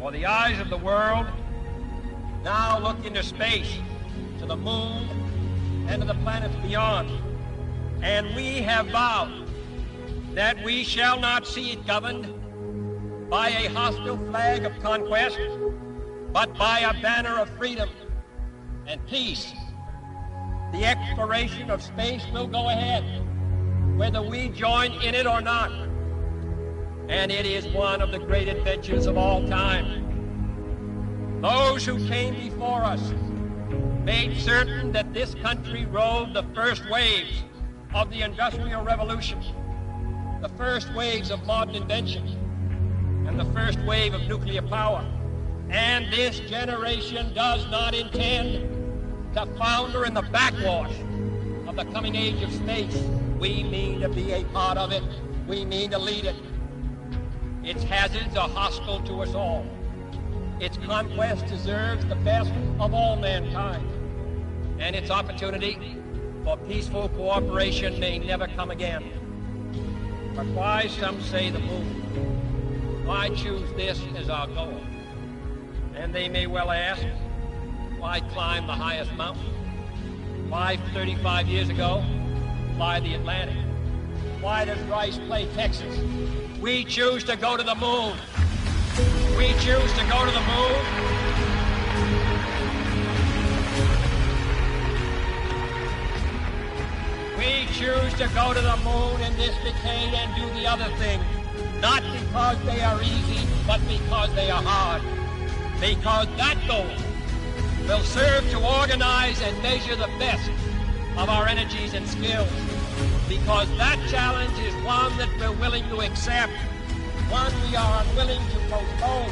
For the eyes of the world now look into space, to the moon, and to the planets beyond. And we have vowed that we shall not see it governed by a hostile flag of conquest, but by a banner of freedom and peace. The exploration of space will go ahead, whether we join in it or not. And it is one of the great adventures of all time. Those who came before us made certain that this country rode the first waves of the Industrial Revolution, the first waves of modern invention, and the first wave of nuclear power. And this generation does not intend to founder in the backwash of the coming age of space. We mean to be a part of it. We mean to lead it. Its hazards are hostile to us all. Its conquest deserves the best of all mankind. And its opportunity for peaceful cooperation may never come again. But why, some say, the moon? Why choose this as our goal? And they may well ask, why climb the highest mountain? Why, 35 years ago, fly the Atlantic? Why does Rice play Texas? We choose to go to the moon. We choose to go to the moon. We choose to go to the moon in this decade and do the other thing, not because they are easy, but because they are hard. Because that goal will serve to organize and measure the best of our energies and skills. Because that challenge is one that we're willing to accept, one we are unwilling to postpone,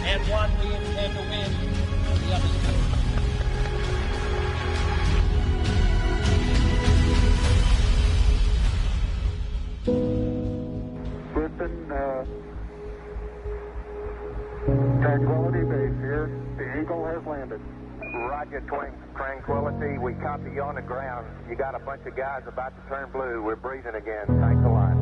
and one we intend to win on the other side. Houston, Tranquility Base here. The Eagle has landed. Roger, Tranquility. We copy you on the ground. You got a bunch of guys about to turn blue. We're breathing again. Thanks a lot.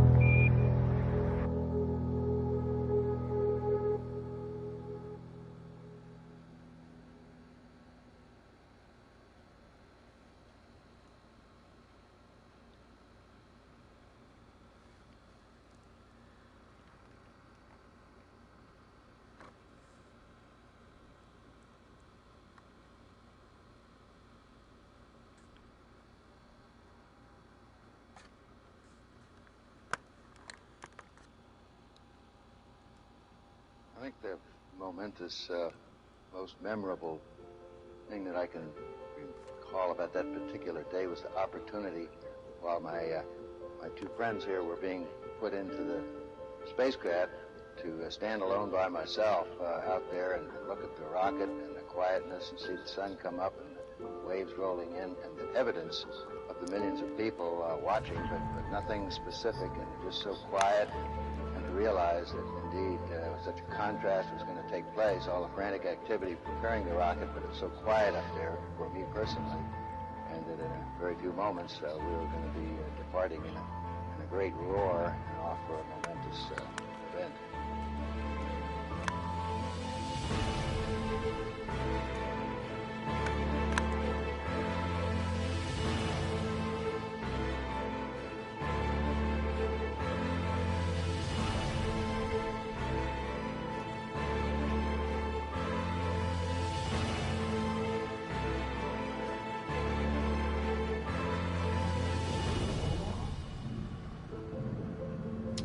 I think the momentous, most memorable thing that I can recall about that particular day was the opportunity while my two friends here were being put into the spacecraft to stand alone by myself out there and look at the rocket and the quietness and see the sun come up and the waves rolling in and the evidence of the millions of people watching, but nothing specific and just so quiet, and to realize that indeed such a contrast was going to take place, all the frantic activity preparing the rocket, but it's so quiet up there for me personally, and that in a very few moments we were going to be departing in a great roar and off for a momentous event.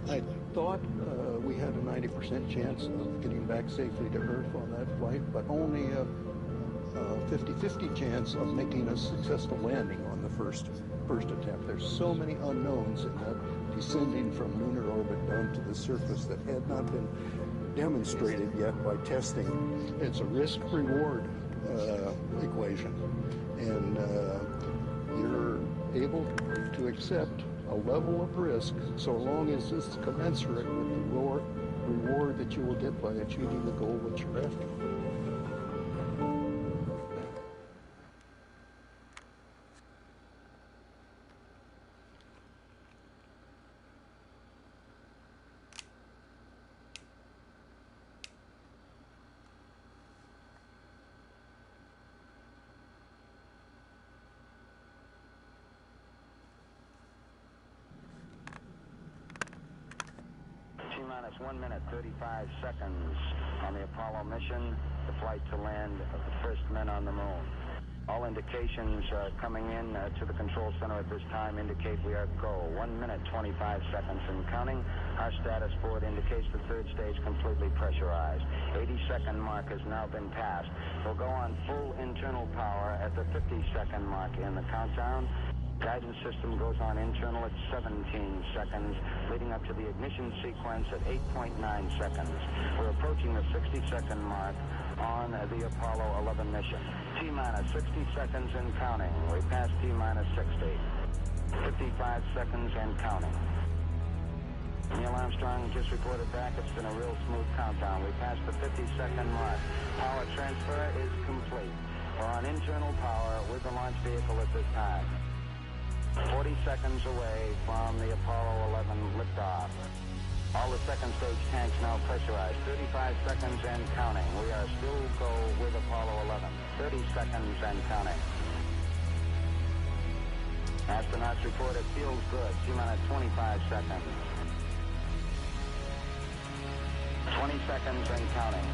I thought we had a 90% chance of getting back safely to Earth on that flight, but only a 50-50 chance of making a successful landing on the first attempt. There's so many unknowns in that descending from lunar orbit down to the surface that had not been demonstrated yet by testing. It's a risk-reward equation, and you're able to accept a level of risk so long as it's commensurate with the reward that you will get by achieving the goal that you're after. T-minus 1 minute, 35 seconds on the Apollo mission, the flight to land of the first men on the moon. All indications coming in to the control center at this time indicate we are go. 1 minute, 25 seconds and counting. Our status board indicates the third stage completely pressurized. 80-second mark has now been passed. We'll go on full internal power at the 50-second mark in the countdown. Guidance system goes on internal at 17 seconds, leading up to the ignition sequence at 8.9 seconds. We're approaching the 60-second mark on the Apollo 11 mission. T-minus 60 seconds and counting. We passed T-minus 60. 55 seconds and counting. Neil Armstrong just reported back. It's been a real smooth countdown. We passed the 50-second mark. Power transfer is complete. We're on internal power with the launch vehicle at this time. 40 seconds away from the Apollo 11 liftoff. All the second stage tanks now pressurized. 35 seconds and counting. We are still go with Apollo 11. 30 seconds and counting. Astronauts report it feels good. T-minus 25 seconds. 20 seconds and counting.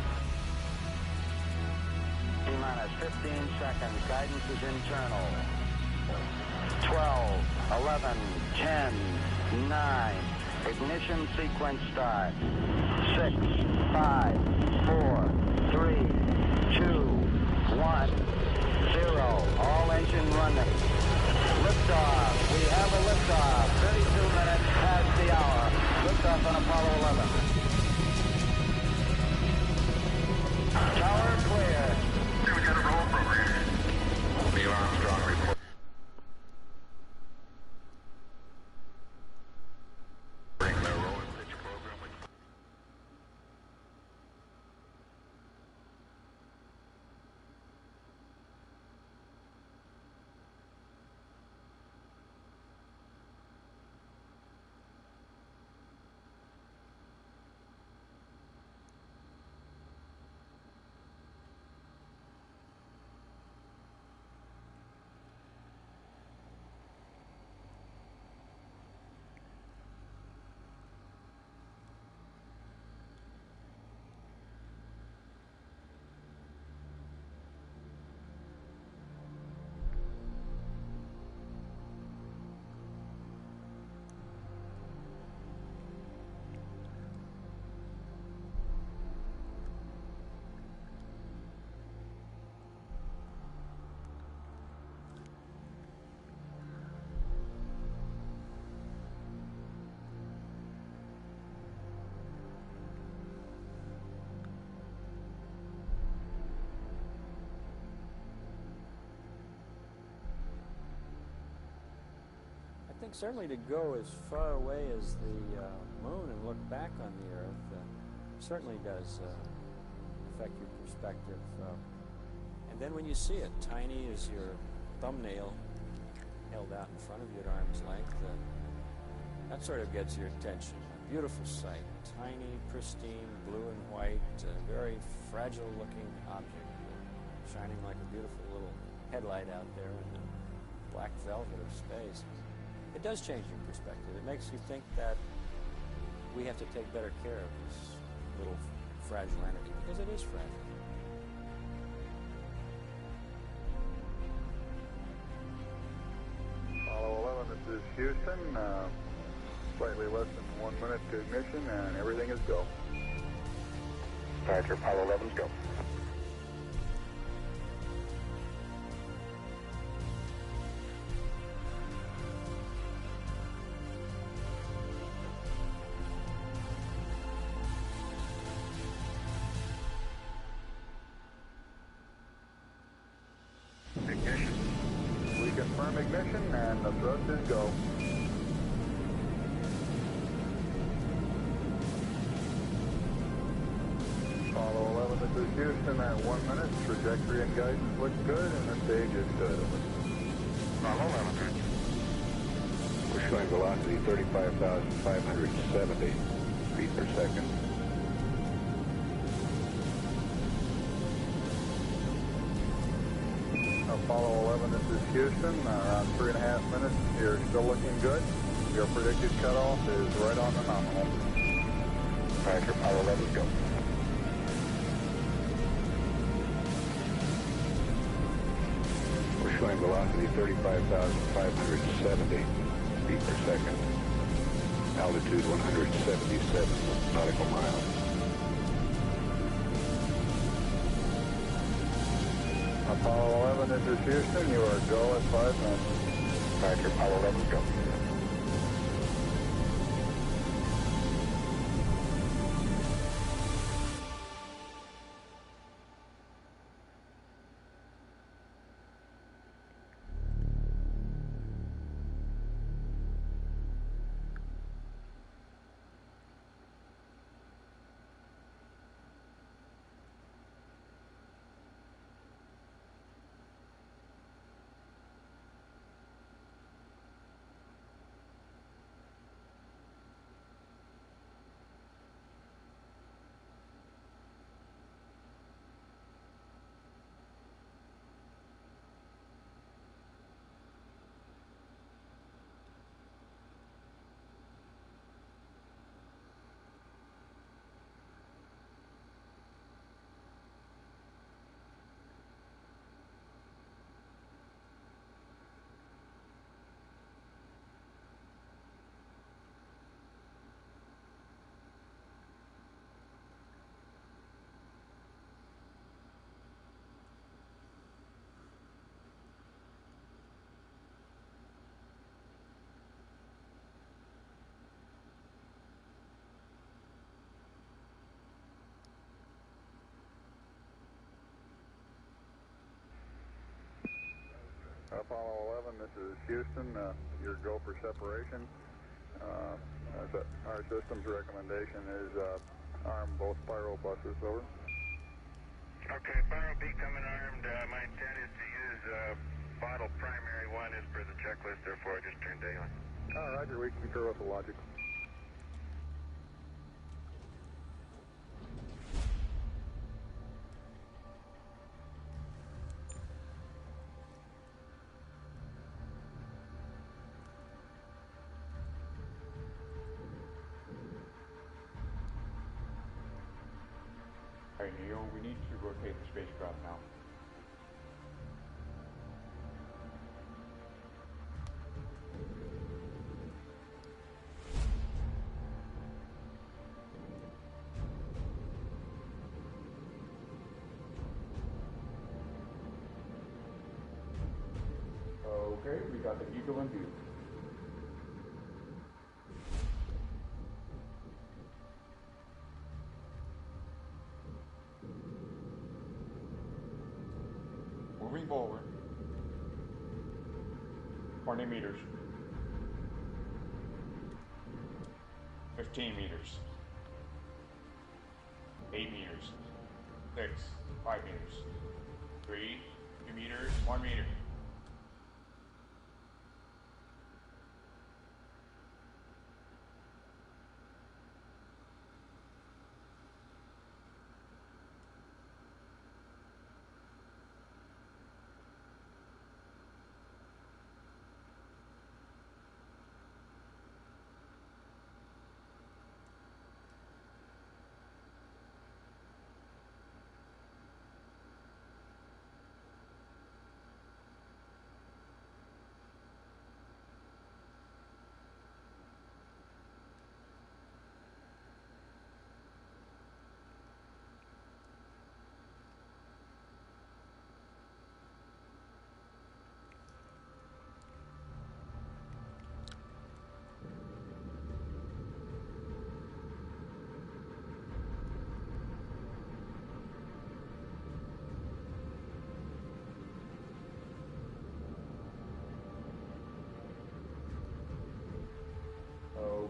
T-minus 15 seconds. Guidance is internal. 12, 11, 10, 9. Ignition sequence start. 6, 5, 4, 3, 2, 1, 0. All engine running. Liftoff. We have a liftoff. 32 minutes past the hour. Liftoff on Apollo 11. Tower clear. We got a roll program. Neil Armstrong report. I think certainly to go as far away as the moon and look back on the Earth certainly does affect your perspective. And then when you see it, tiny as your thumbnail held out in front of you at arm's length, that sort of gets your attention. A beautiful sight, tiny, pristine, blue and white, very fragile-looking object, shining like a beautiful little headlight out there in the black velvet of space. It does change your perspective. It makes you think that we have to take better care of this little fragile entity, because it is fragile. Apollo 11, this is Houston. Slightly less than 1 minute to ignition, and everything is go. Roger, Apollo 11's go. Ignition. We confirm ignition, and the thrust is go. Apollo 11, this is Houston at 1 minute. Trajectory and guidance look good, and the stage is good. Apollo 11. We're showing velocity 35,570 feet per second. Apollo 11, this is Houston. Around 3.5 minutes. You're still looking good. Your predicted cutoff is right on the nominal. Roger, Apollo 11, go. We're showing velocity 35,570 feet per second. Altitude 177 nautical miles. Apollo 11, this is Houston. You are go at 5 minutes. Roger, Apollo 11, go. Apollo 11, this is Houston. Your go for separation. Our system's recommendation is arm both spiral buses, over. Okay, Spiral B coming armed. My intent is to use bottle primary 1 as per the checklist, therefore I just turned daylight. Roger, we concur with the logic. Alright, Neil, we need to rotate the spacecraft now. Okay, we got the Eagle in view. Moving forward. 20 meters. 15 meters. 8 meters. 6, 5 meters. 3, 2 meters, 1 meter.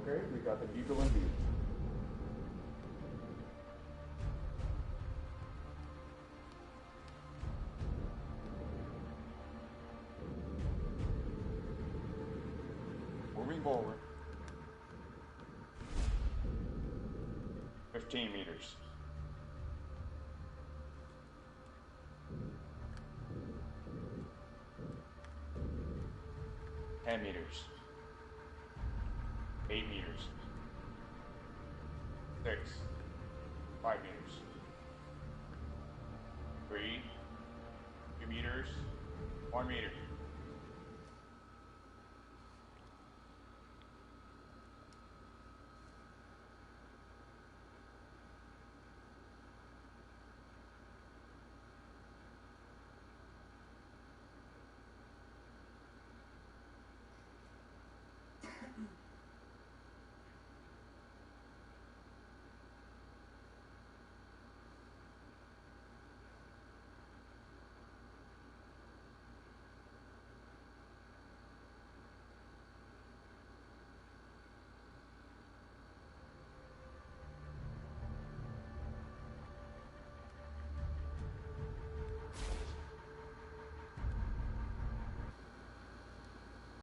Okay, we got the Eagle in view. Moving forward. 15 meters. 10 meters. 8 meters. 6, 5 meters. 3, 2 meters, 1 meter.